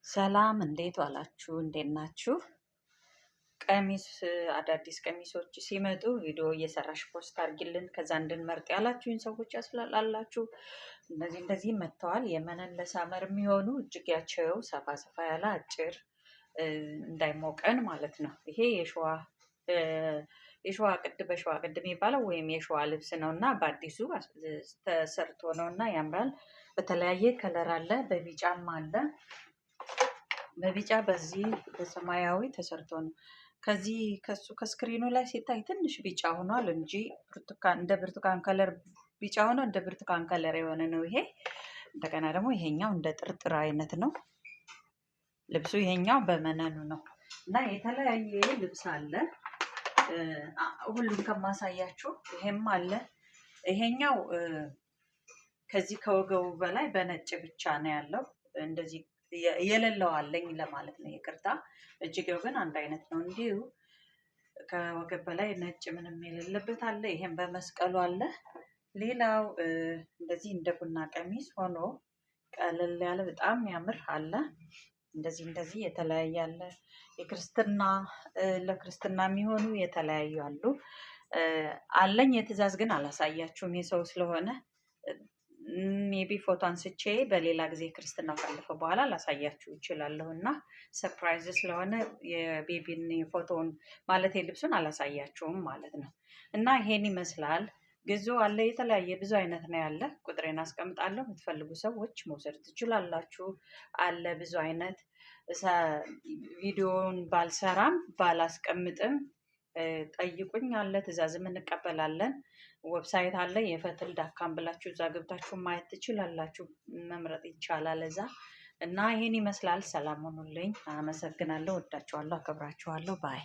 ሰላም እንዴት ዋላችሁ? እንዴት ናችሁ? ቀሚስ አዳዲስ ቀሚሶች ሲመጡ ቪዲዮ እየሰራሽ ፖስት አድርጊልን ከዛ እንድንመርጥ ያላችሁኝ ሰዎች ያስላላችሁ። እንደዚህ መጥተዋል። የመነን ለሳመር የሚሆኑ እጅጌያቸው ሰፋ ሰፋ ያለ አጭር እንዳይሞቀን ማለት ነው። ይሄ የሸዋ ቅድ በሸዋ ቅድ የሚባለው ወይም የሸዋ ልብስ ነው እና በአዲሱ ተሰርቶ ነው እና ያምራል። በተለያየ ከለር አለ፣ በቢጫም አለ። በቢጫ በዚህ በሰማያዊ ተሰርቶ ነው። ከሱ ከስክሪኑ ላይ ሲታይ ትንሽ ቢጫ ሆኗል እንጂ እንደ ብርቱካን ከለር ቢጫ ሆኖ እንደ ብርቱካን ከለር የሆነ ነው ይሄ። እንደገና ደግሞ ይሄኛው እንደ ጥርጥር አይነት ነው ልብሱ። ይሄኛው በመነኑ ነው እና የተለያየ ልብስ አለ። ሁሉም ከማሳያችሁ ይሄም አለ። ይሄኛው ከዚህ ከወገቡ በላይ በነጭ ብቻ ነው ያለው። እንደዚህ የሌለው አለኝ ለማለት ነው፣ ይቅርታ። እጅጌው ግን አንድ አይነት ነው። እንዲሁ ከወገብ በላይ ነጭ ምንም የሌለበት አለ። ይሄም በመስቀሉ አለ። ሌላው እንደዚህ እንደ ቡና ቀሚስ ሆኖ ቀለል ያለ በጣም ያምር አለ። እንደዚህ የተለያየ አለ። የክርስትና ለክርስትና የሚሆኑ የተለያዩ አሉ አለኝ። የትእዛዝ ግን አላሳያችሁም የሰው ስለሆነ ሜቢ ፎቶ አንስቼ በሌላ ጊዜ ክርስትናው ካለፈ በኋላ ላሳያችሁ ይችላለሁ እና ሰርፕራይዝ ስለሆነ የቤቢን ፎቶውን ማለት ልብሱን አላሳያችሁም ማለት ነው። እና ይሄን ይመስላል። ግዙ አለ። የተለያየ ብዙ አይነት ነው ያለ። ቁጥሬን አስቀምጣለሁ። የምትፈልጉ ሰዎች መውሰድ ትችላላችሁ። አለ ብዙ አይነት። ቪዲዮውን ባልሰራም ባላስቀምጥም ጠይቁኝ አለ። ትእዛዝም እንቀበላለን። ዌብሳይት አለ የፈትል ዳካም ብላችሁ እዛ ገብታችሁ ማየት ትችላላችሁ። መምረጥ ይቻላል እዛ። እና ይሄን ይመስላል። ሰላም ሁኑልኝ። አመሰግናለሁ። ወዳችኋለሁ፣ አከብራችኋለሁ። ባይ